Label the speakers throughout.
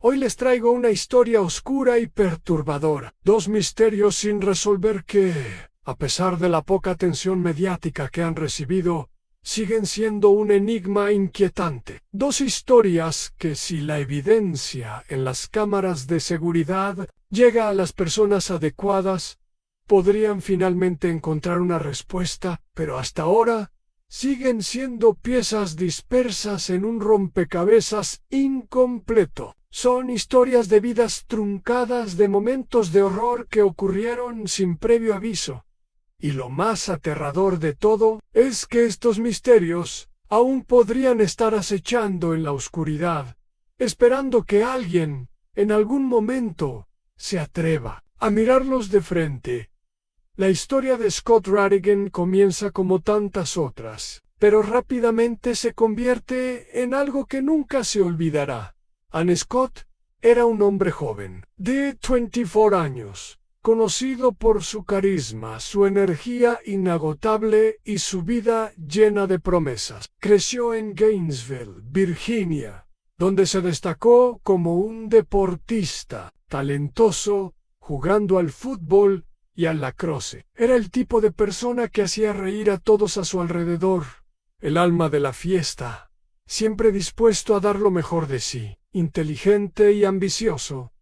Speaker 1: Hoy les traigo una historia oscura y perturbadora. Dos misterios sin resolver que, a pesar de la poca atención mediática que han recibido, siguen siendo un enigma inquietante. Dos historias que, si la evidencia en las cámaras de seguridad llega a las personas adecuadas, podrían finalmente encontrar una respuesta, pero hasta ahora siguen siendo piezas dispersas en un rompecabezas incompleto. Son historias de vidas truncadas, de momentos de horror que ocurrieron sin previo aviso. Y lo más aterrador de todo es que estos misterios aún podrían estar acechando en la oscuridad, esperando que alguien, en algún momento, se atreva a mirarlos de frente. La historia de Scott Ratigan comienza como tantas otras, pero rápidamente se convierte en algo que nunca se olvidará. Ann Scott era un hombre joven, de 24 años, conocido por su carisma, su energía inagotable y su vida llena de promesas. Creció en Gainesville, Virginia, donde se destacó como un deportista talentoso, jugando al fútbol y al lacrosse. Era el tipo de persona que hacía reír a todos a su alrededor, el alma de la fiesta, siempre dispuesto a dar lo mejor de sí. Inteligente y ambicioso,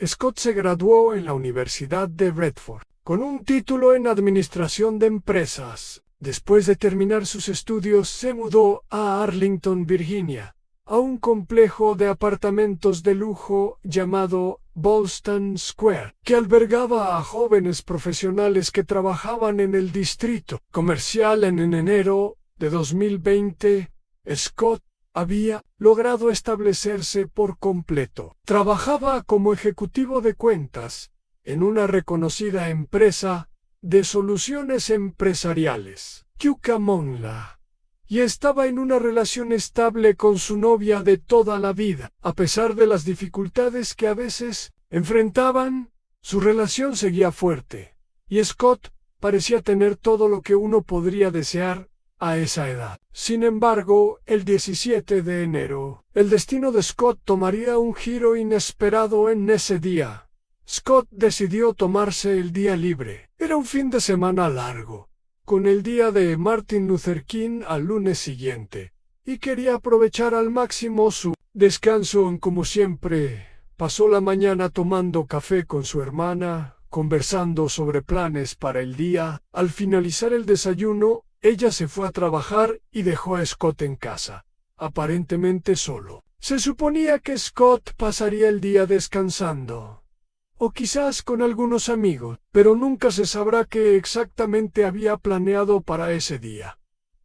Speaker 1: Scott se graduó en la Universidad de Redford, con un título en Administración de Empresas. Después de terminar sus estudios, se mudó a Arlington, Virginia, a un complejo de apartamentos de lujo llamado Ballston Square, que albergaba a jóvenes profesionales que trabajaban en el distrito comercial. En enero de 2020, Scott había logrado establecerse por completo. Trabajaba como ejecutivo de cuentas en una reconocida empresa de soluciones empresariales, Cucamonla, y estaba en una relación estable con su novia de toda la vida. A pesar de las dificultades que a veces enfrentaban, su relación seguía fuerte, y Scott parecía tener todo lo que uno podría desear a esa edad. Sin embargo, el 17 de enero, el destino de Scott tomaría un giro inesperado en ese día. Scott decidió tomarse el día libre. Era un fin de semana largo, con el día de Martin Luther King al lunes siguiente, y quería aprovechar al máximo su descanso. Como siempre, pasó la mañana tomando café con su hermana, conversando sobre planes para el día. Al finalizar el desayuno, ella se fue a trabajar y dejó a Scott en casa, aparentemente solo. Se suponía que Scott pasaría el día descansando, o quizás con algunos amigos, pero nunca se sabrá qué exactamente había planeado para ese día.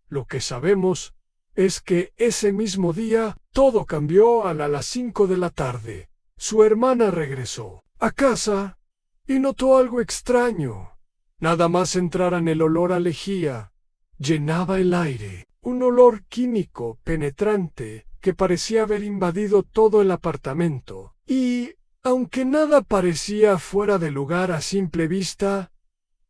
Speaker 1: Lo que sabemos es que ese mismo día todo cambió. A las 5 de la tarde. Su hermana regresó a casa y notó algo extraño. Nada más entrar, el olor a lejía llenaba el aire, un olor químico penetrante que parecía haber invadido todo el apartamento. Y, aunque nada parecía fuera de lugar a simple vista,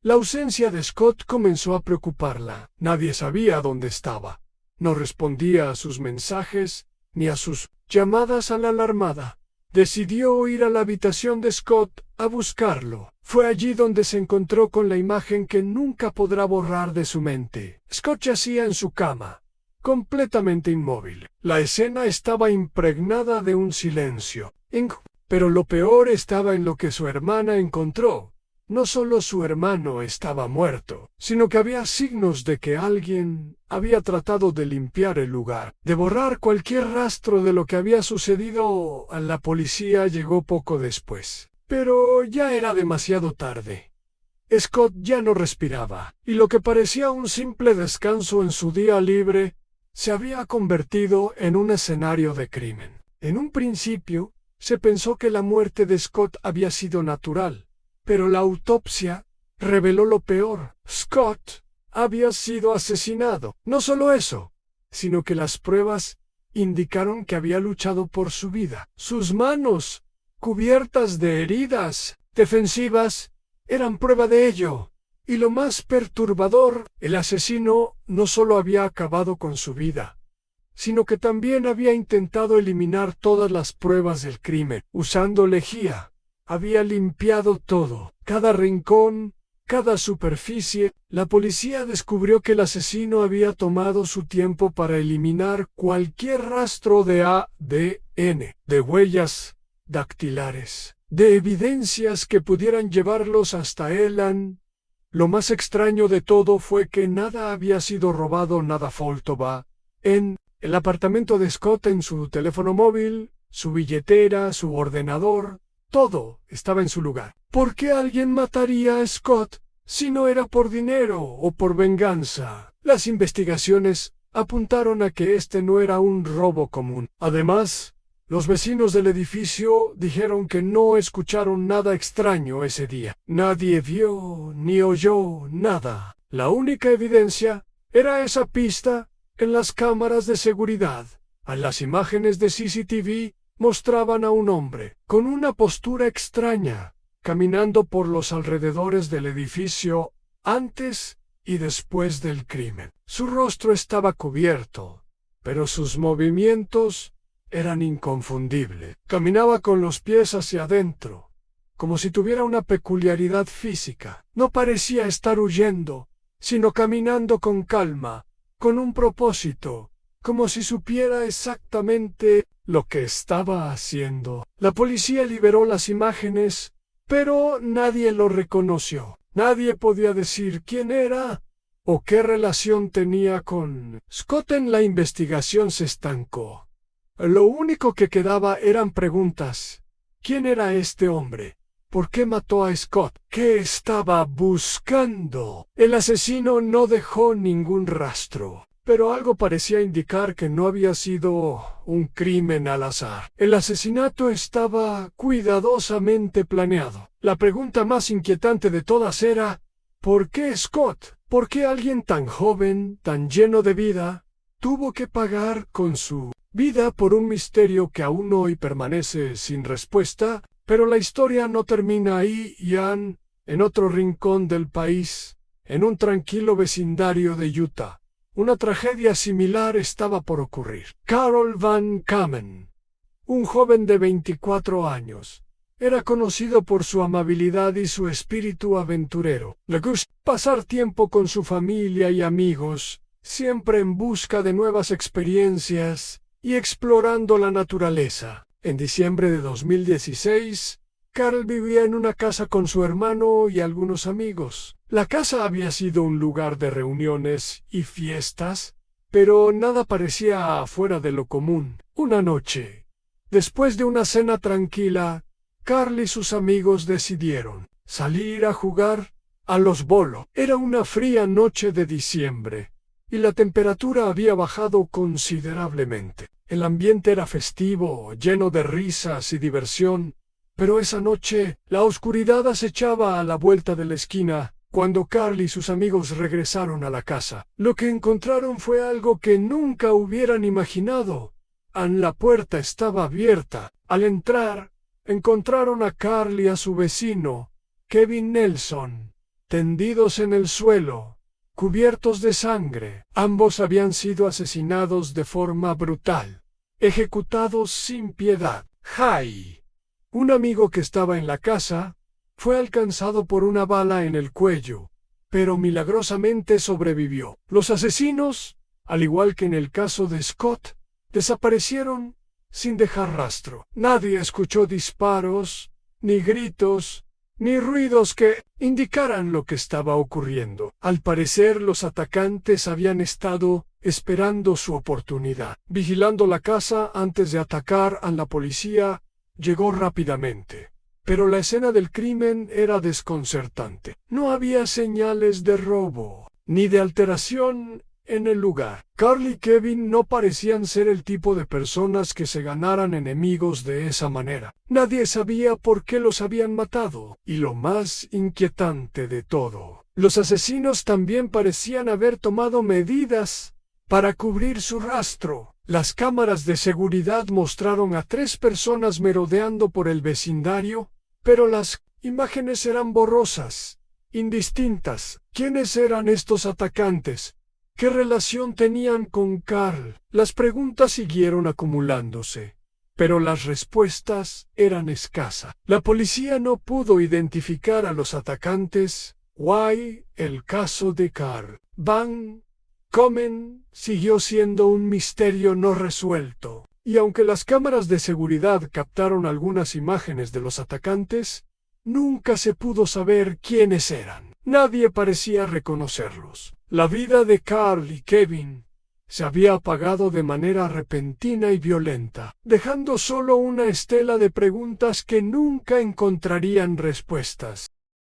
Speaker 1: la ausencia de Scott comenzó a preocuparla. Nadie sabía dónde estaba. No respondía a sus mensajes ni a sus llamadas a la alarmada. Decidió ir a la habitación de Scott a buscarlo. Fue allí donde se encontró con la imagen que nunca podrá borrar de su mente. Scott yacía en su cama, completamente inmóvil. La escena estaba impregnada de un silencio. Pero lo peor estaba en lo que su hermana encontró. No solo su hermano estaba muerto, sino que había signos de que alguien había tratado de limpiar el lugar, de borrar cualquier rastro de lo que había sucedido. La policía llegó poco después, pero ya era demasiado tarde. Scott ya no respiraba, y lo que parecía un simple descanso en su día libre se había convertido en un escenario de crimen. En un principio, se pensó que la muerte de Scott había sido natural, pero la autopsia reveló lo peor. Scott había sido asesinado. No solo eso, sino que las pruebas indicaron que había luchado por su vida. Sus manos, cubiertas de heridas defensivas, eran prueba de ello. Y lo más perturbador, el asesino no solo había acabado con su vida, sino que también había intentado eliminar todas las pruebas del crimen. Usando lejía, había limpiado todo, cada rincón, cada superficie. La policía descubrió que el asesino había tomado su tiempo para eliminar cualquier rastro de ADN, de huellas dactilares, de evidencias que pudieran llevarlos hasta Elan. Lo más extraño de todo fue que nada había sido robado, nada faltaba en el apartamento de Scott, en su teléfono móvil, su billetera, su ordenador. Todo estaba en su lugar. ¿Por qué alguien mataría a Scott si no era por dinero o por venganza? Las investigaciones apuntaron a que este no era un robo común. Además, los vecinos del edificio dijeron que no escucharon nada extraño ese día. Nadie vio ni oyó nada. La única evidencia era esa pista en las cámaras de seguridad. A las imágenes de CCTV mostraban a un hombre, con una postura extraña, caminando por los alrededores del edificio antes y después del crimen. Su rostro estaba cubierto, pero sus movimientos eran inconfundibles. Caminaba con los pies hacia adentro, como si tuviera una peculiaridad física. No parecía estar huyendo, sino caminando con calma, con un propósito, como si supiera exactamente lo que estaba haciendo. La policía liberó las imágenes, pero nadie lo reconoció. Nadie podía decir quién era o qué relación tenía con Scott. En la investigación se estancó. Lo único que quedaba eran preguntas. ¿Quién era este hombre? ¿Por qué mató a Scott? ¿Qué estaba buscando? El asesino no dejó ningún rastro, pero algo parecía indicar que no había sido un crimen al azar. El asesinato estaba cuidadosamente planeado. La pregunta más inquietante de todas era: ¿por qué Scott? ¿Por qué alguien tan joven, tan lleno de vida, tuvo que pagar con su vida por un misterio que aún hoy permanece sin respuesta? Pero la historia no termina ahí. Ian, en otro rincón del país, en un tranquilo vecindario de Utah, una tragedia similar estaba por ocurrir. Carol Van Kamen, un joven de 24 años, era conocido por su amabilidad y su espíritu aventurero. Le gustaba pasar tiempo con su familia y amigos, siempre en busca de nuevas experiencias y explorando la naturaleza. En diciembre de 2016, Carl vivía en una casa con su hermano y algunos amigos. La casa había sido un lugar de reuniones y fiestas, pero nada parecía fuera de lo común. Una noche, después de una cena tranquila, Carl y sus amigos decidieron salir a jugar a los bolos. Era una fría noche de diciembre, y la temperatura había bajado considerablemente. El ambiente era festivo, lleno de risas y diversión, pero esa noche la oscuridad acechaba a la vuelta de la esquina. Cuando Carl y sus amigos regresaron a la casa, lo que encontraron fue algo que nunca hubieran imaginado. La puerta estaba abierta. Al entrar, encontraron a Carl y a su vecino, Kevin Nelson, tendidos en el suelo, cubiertos de sangre. Ambos habían sido asesinados de forma brutal, ejecutados sin piedad. Jay, un amigo que estaba en la casa, fue alcanzado por una bala en el cuello, pero milagrosamente sobrevivió. Los asesinos, al igual que en el caso de Scott, desaparecieron sin dejar rastro. Nadie escuchó disparos, ni gritos, ni ruidos que indicaran lo que estaba ocurriendo. Al parecer, los atacantes habían estado esperando su oportunidad, vigilando la casa antes de atacar. La policía llegó rápidamente, pero la escena del crimen era desconcertante. No había señales de robo, ni de alteración en el lugar. Carl y Kevin no parecían ser el tipo de personas que se ganaran enemigos de esa manera. Nadie sabía por qué los habían matado. Y lo más inquietante de todo, los asesinos también parecían haber tomado medidas para cubrir su rastro. Las cámaras de seguridad mostraron a 3 personas merodeando por el vecindario, pero las imágenes eran borrosas, indistintas. ¿Quiénes eran estos atacantes? ¿Qué relación tenían con Carl? Las preguntas siguieron acumulándose, pero las respuestas eran escasas. La policía no pudo identificar a los atacantes. Why, el caso de Carl Van Komen siguió siendo un misterio no resuelto, y aunque las cámaras de seguridad captaron algunas imágenes de los atacantes, nunca se pudo saber quiénes eran. Nadie parecía reconocerlos. La vida de Carl y Kevin se había apagado de manera repentina y violenta, dejando solo una estela de preguntas que nunca encontrarían respuestas.